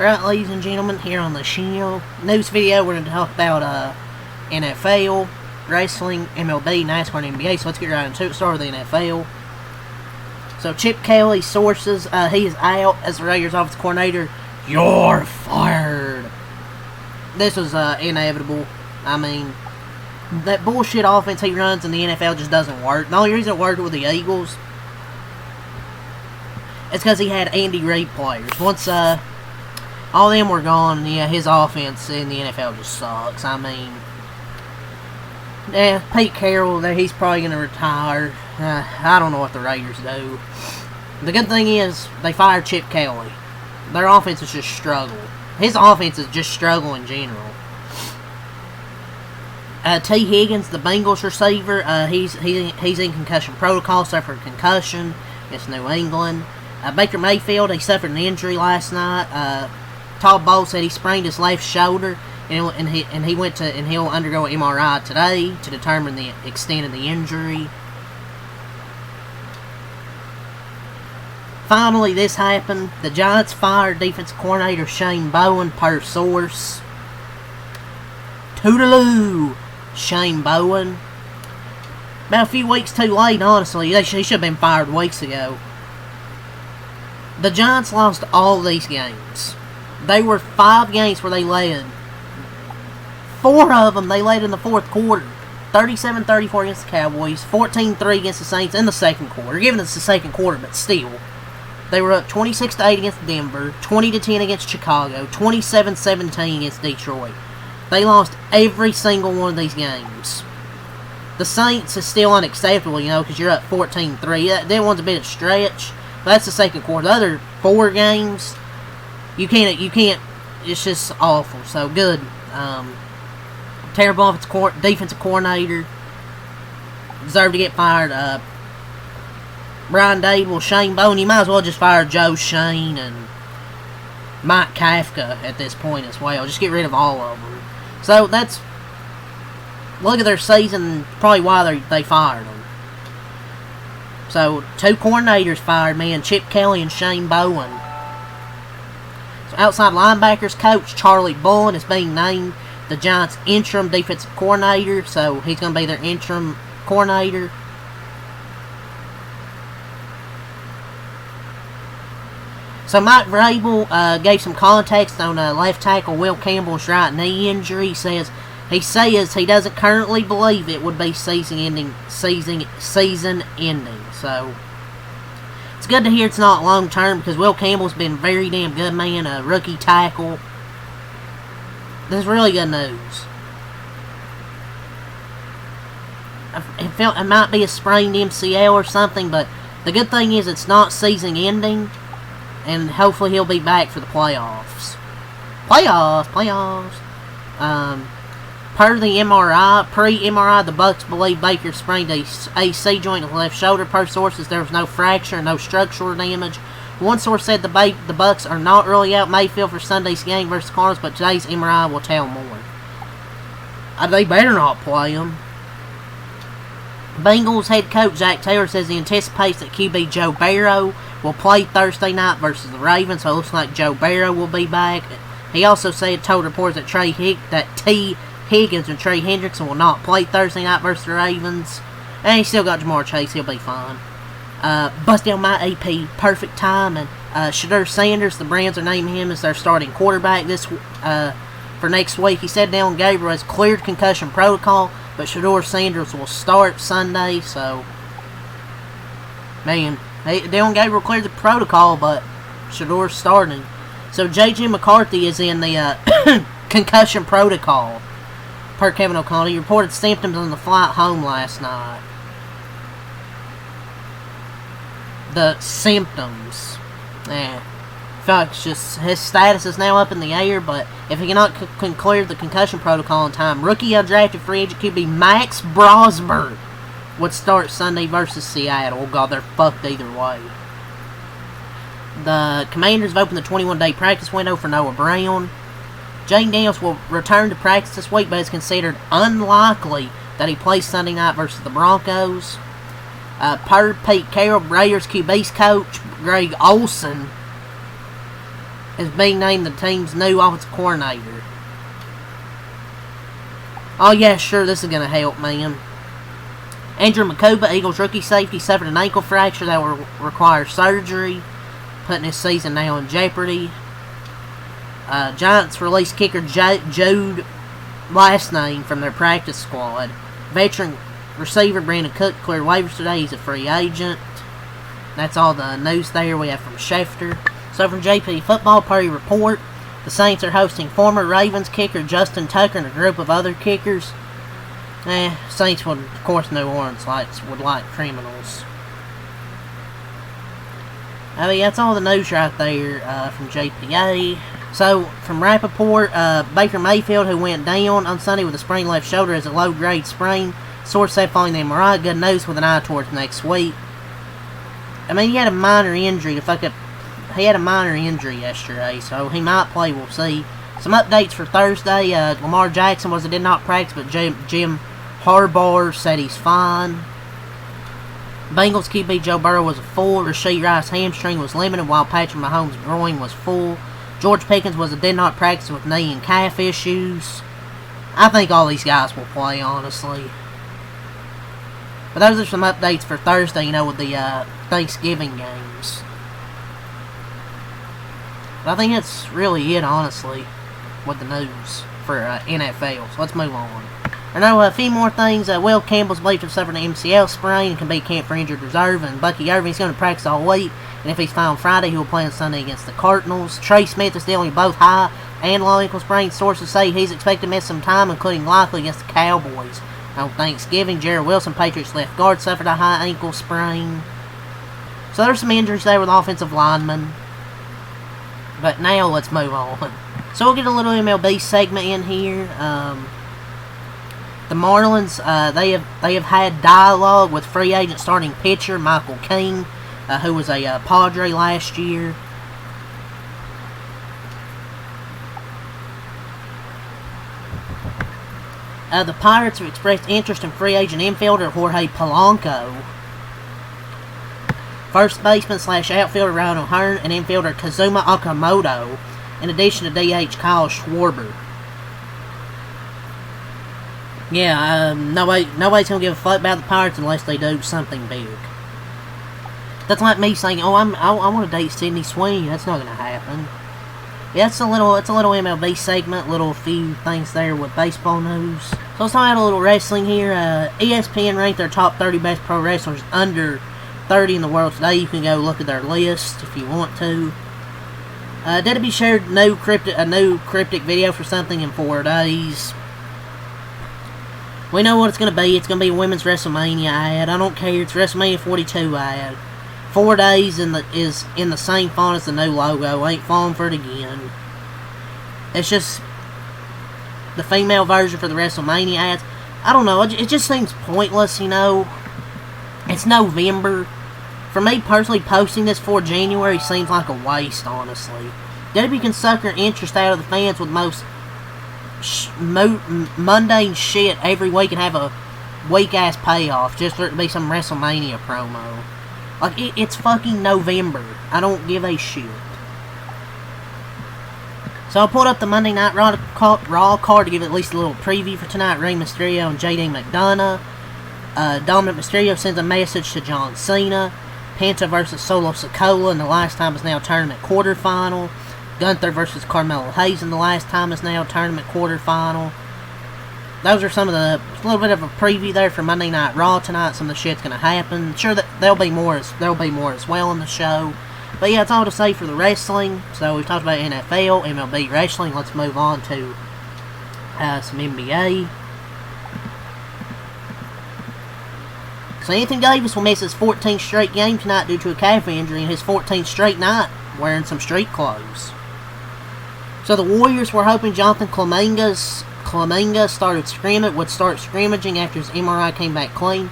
Right, ladies and gentlemen, here on the channel. News video, we're going to talk about NFL, wrestling, MLB, NASCAR, and NBA. So let's get right into it. Start with the NFL. So Chip Kelly sources, he is out as the Raiders offensive coordinator. You're fired. This was inevitable. I mean, that bullshit offense he runs in the NFL just doesn't work. The only reason it worked with the Eagles is because he had Andy Reid players. Once all of them were gone, yeah, his offense in the NFL just sucks. I mean, yeah, Pete Carroll, he's probably going to retire. I don't know what the Raiders do. The good thing is, they fired Chip Kelly. Their offense is just struggle. His offense is just struggle in general. T. Higgins, the Bengals receiver, he's in concussion protocol, suffered a concussion against New England. Baker Mayfield, he suffered an injury last night. Todd Bowles said he sprained his left shoulder, and he'll undergo an MRI today to determine the extent of the injury. Finally, this happened. The Giants fired defensive coordinator Shane Bowen, per source. Toodaloo, Shane Bowen. About a few weeks too late, honestly. He should have been fired weeks ago. The Giants lost all these games. They were 5 games where they led. 4 of them they led in the fourth quarter. 37-34 against the Cowboys. 14-3 against the Saints in the second quarter. Given it's the second quarter, but still. They were up 26-8 against Denver. 20-10 against Chicago. 27-17 against Detroit. They lost every single one of these games. The Saints is still unacceptable, because you're up 14-3. That one's a bit of a stretch. But that's the second quarter. The other 4 games, you can't, it's just awful. So, good. Terrible defensive coordinator. Deserved to get fired. Brian Dable, Shane Bowen. You might as well just fire Joe Shane and Mike Kafka at this point as well. Just get rid of all of them. So, look at their season, probably why they fired them. So, 2 coordinators fired, man. Chip Kelly and Shane Bowen. So, outside linebackers coach Charlie Bullen is being named the Giants' interim defensive coordinator. So, he's going to be their interim coordinator. So, Mike Vrabel gave some context on left tackle Will Campbell's right knee injury. He says he doesn't currently believe it would be season ending. So, it's good to hear it's not long term, because Will Campbell's been very damn good, man. A rookie tackle. This is really good news. It might be a sprained MCL or something, but the good thing is it's not season ending, and hopefully he'll be back for the playoffs. Playoffs. Per the MRI, pre-MRI, the Bucs believe Baker sprained a AC joint in the left shoulder. Per sources, there was no fracture, no structural damage. One source said the Bucs are not really out Mayfield for Sunday's game versus Cardinals, but today's MRI will tell more. They better not play him. Bengals head coach Zach Taylor says he anticipates that QB Joe Burrow will play Thursday night versus the Ravens, so it looks like Joe Burrow will be back. He also told reporters that T. Higgins and Trey Hendrickson will not play Thursday night versus the Ravens. And he's still got Jamar Chase. He'll be fine. Bust down my AP. Perfect time. And Shedeur Sanders, the Browns are naming him as their starting quarterback for next week. He said Dillon Gabriel has cleared concussion protocol, but Shedeur Sanders will start Sunday. So, man, Dillon Gabriel cleared the protocol, but Shedeur's starting. So, J.J. McCarthy is in the concussion protocol. Per Kevin O'Connell, he reported symptoms on the flight home last night. The symptoms. I feel like it's just his status is now up in the air, but if he cannot clear the concussion protocol in time, rookie undrafted free agent QB Max Brosberg would start Sunday versus Seattle. Oh, God, they're fucked either way. The Commanders have opened the 21-day practice window for Noah Brown. Jane Daniels will return to practice this week, but it's considered unlikely that he plays Sunday night versus the Broncos. Per Pete Carroll, Raiders QB's coach Greg Olson is being named the team's new offensive coordinator. Oh yeah, sure, this is going to help, man. Andrew Makuba, Eagles rookie safety, suffered an ankle fracture that will require surgery, putting his season now in jeopardy. Giants released kicker Jude last name from their practice squad. Veteran receiver Brandon Cook cleared waivers today. He's a free agent. That's all the news there we have from Schefter. So from JP Football, Purdy report, the Saints are hosting former Ravens kicker Justin Tucker and a group of other kickers. Saints would, of course, New Orleans would like criminals. I mean, that's all the news right there from JPA. So, from Rappaport, Baker Mayfield, who went down on Sunday with a sprained left shoulder as a low-grade sprain. Source said following the MRI, good news with an eye towards next week. I mean, he had a minor injury he had a minor injury yesterday, so he might play, we'll see. Some updates for Thursday. Lamar Jackson did not practice, but Jim Harbaugh said he's fine. Bengals QB Joe Burrow was full. Rashee Rice's hamstring was limited, while Patrick Mahomes' groin was full. George Pickens did not practice with knee and calf issues. I think all these guys will play, honestly. But those are some updates for Thursday, with the Thanksgiving games. But I think that's really it, honestly, with the news for NFL. So let's move on. I know a few more things. Will Campbell's believed to have suffered an MCL sprain and can be camped for injured reserve. And Bucky Irving's going to practice all week. And if he's fine on Friday, he will play on Sunday against the Cardinals. Trey Smith is dealing with both high and low ankle sprains. Sources say he's expected to miss some time, including likely against the Cowboys. On Thanksgiving, Jarrett Wilson, Patriots left guard, suffered a high ankle sprain. So there's some injuries there with offensive linemen. But now let's move on. So we'll get a little MLB segment in here. The Marlins, they have had dialogue with free agent starting pitcher Michael King, who was a Padre last year. The Pirates have expressed interest in free agent infielder Jorge Polanco. First baseman / outfielder Ryan O'Hearn and infielder Kazuma Okamoto, in addition to DH Kyle Schwarber. Yeah, nobody's going to give a fuck about the Pirates unless they do something big. That's like me saying, I want to date Sydney Sweeney. That's not going to happen. Yeah, it's a little MLB segment, little few things there with baseball news. So let's talk about a little wrestling here. ESPN ranked their top 30 best pro wrestlers under 30 in the world today. You can go look at their list if you want to. WWE shared a new cryptic video for something in 4 days. We know what it's going to be. It's going to be a women's WrestleMania ad. I don't care. It's WrestleMania 42 ad. 4 days is in the same font as the new logo. Ain't falling for it again. It's just the female version for the WrestleMania ads. I don't know. It just seems pointless, It's November. For me personally, posting this for January seems like a waste, honestly. WWE can sucker interest out of the fans with most mundane shit every week and have a weak-ass payoff just for it to be some WrestleMania promo. Like, it's fucking November. I don't give a shit. So I pulled up the Monday Night Raw card to give at least a little preview for tonight. Rey Mysterio and JD McDonough. Dominic Mysterio sends a message to John Cena. Penta versus Solo Sikoa in the last time is now tournament quarterfinal. Gunther versus Carmelo Hayes in the last time is now tournament quarterfinal. Those are some of a little bit of a preview there for Monday Night Raw tonight. Some of the shit's gonna happen. Sure that there'll be more as well in the show. But yeah, that's all to say for the wrestling. So we've talked about NFL, MLB wrestling. Let's move on to some NBA. So Anthony Davis will miss his 14th straight game tonight due to a calf injury, and his 14th straight night wearing some street clothes. So the Warriors were hoping Jonathan Kuminga would start scrimmaging after his MRI came back clean,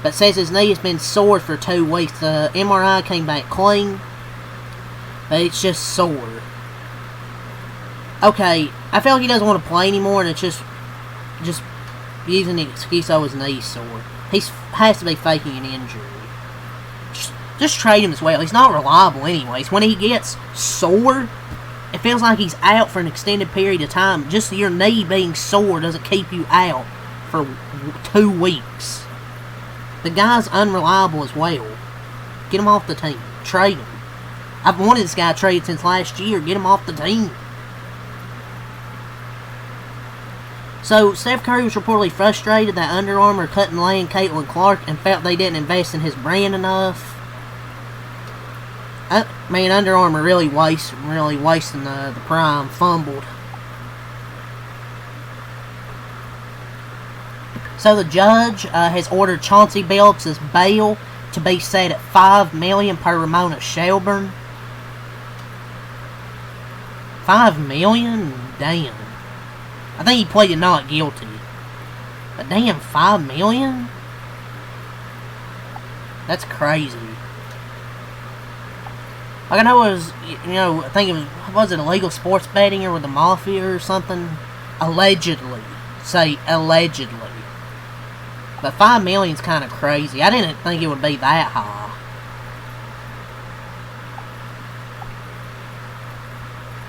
but says his knee has been sore for 2 weeks. The MRI came back clean, but it's just sore. Okay, I feel like he doesn't want to play anymore, and it's just using the excuse, his knee's sore. He has to be faking an injury. Just trade him as well. He's not reliable anyways. When he gets sore, it feels like he's out for an extended period of time. Just your knee being sore doesn't keep you out for 2 weeks. The guy's unreliable as well. Get him off the team. Trade him. I've wanted this guy traded since last year. Get him off the team. So, Steph Curry was reportedly frustrated that Under Armour couldn't land Caitlin Clark and felt they didn't invest in his brand enough. Man, Under Armour really wasting the prime. Fumbled. So the judge has ordered Chauncey Billups' bail to be set at $5 million per Ramona Shelburne. $5 million? Damn. I think he pleaded not guilty. But damn, $5 million? That's crazy. Like, I know it was, I think it was it illegal sports betting or with the mafia or something? Allegedly. Say, allegedly. But $5 million's kind of crazy. I didn't think it would be that high.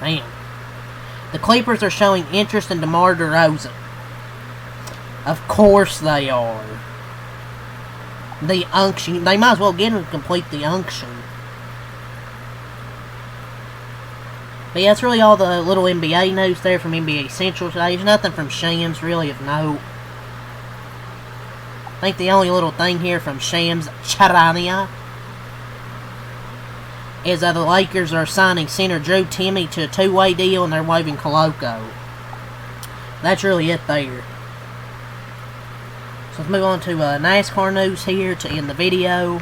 Man. The Clippers are showing interest in DeMar DeRozan. Of course they are. The unction. They might as well get him to complete the unction. But yeah, that's really all the little NBA news there from NBA Central today. There's nothing from Shams really of note. I think the only little thing here from Shams Charania is that the Lakers are signing center Drew Timme to a 2-way deal and they're waiving Koloko. That's really it there. So let's move on to NASCAR news here to end the video.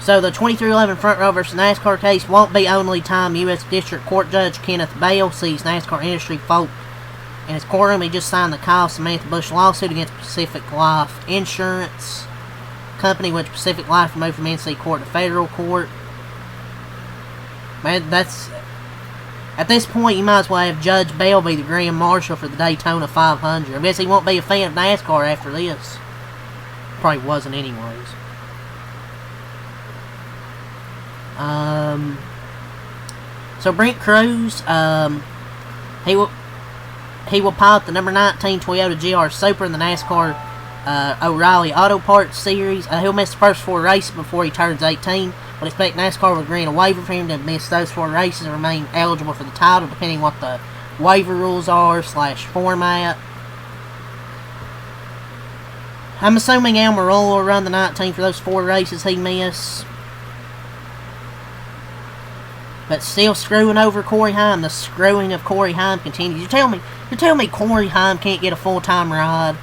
So the 2311 Front Row vs. NASCAR case won't be only time U.S. District Court Judge Kenneth Bale sees NASCAR industry folk in his courtroom. He just signed the Kyle Samantha Bush lawsuit against Pacific Life Insurance Company, which Pacific Life removed from NC Court to Federal Court. Man, that's... At this point, you might as well have Judge Bell be the Grand Marshal for the Daytona 500. I guess he won't be a fan of NASCAR after this. Probably wasn't anyways. So Brent Cruz, he will pilot the number 19 Toyota GR Supra in the NASCAR O'Reilly Auto Parts Series. He'll miss the first 4 races before he turns 18. But expect NASCAR will grant a waiver for him to miss those 4 races and remain eligible for the title, depending what the waiver rules are / format. I'm assuming Almirola will run the 19 for those 4 races he missed. But still screwing over Corey Heim. The screwing of Corey Heim continues. You're telling me Corey Heim can't get a full-time ride?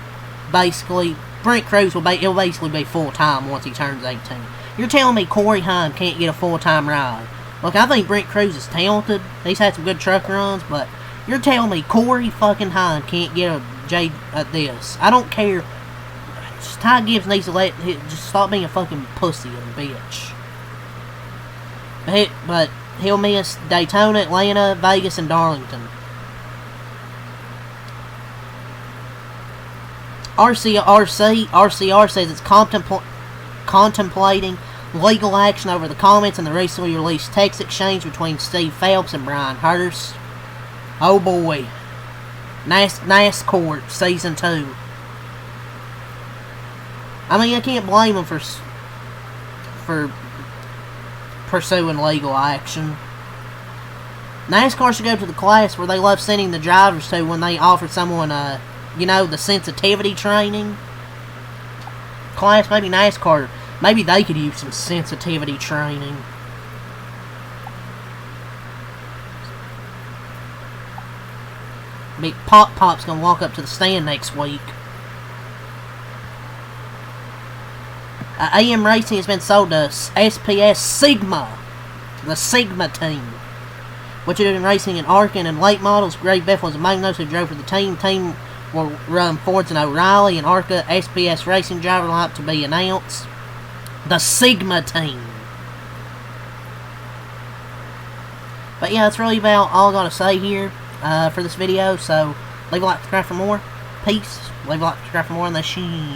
Basically, Brent Cruz he'll basically be full-time once he turns 18. You're telling me Corey Heim can't get a full-time ride? Look, I think Brent Cruz is talented. He's had some good truck runs, but you're telling me Corey fucking Heim can't get a this. I don't care. Just Ty Gibbs needs to just stop being a fucking pussy and bitch. But he'll miss Daytona, Atlanta, Vegas, and Darlington. RCR says it's contemplating legal action over the comments in the recently released text exchange between Steve Phelps and Brian Hurst. Oh boy. NASCAR Season 2. I mean, I can't blame them for pursuing legal action. NASCAR should go to the class where they love sending the drivers to when they offer someone, the sensitivity training class. Maybe NASCAR, maybe they could use some sensitivity training. Big Pop's gonna walk up to the stand next week. AM Racing has been sold to SPS Sigma, the Sigma team, which had been racing in ARCA and late models. Greg Bethel was a Magnos who drove for the team. Team will run Fords and O'Reilly and ARCA SPS Racing driver lineup to be announced. The Sigma team. But yeah, that's really about all I got to say here for this video. So leave a like, subscribe for more. Peace. Leave a like, subscribe for more on the show.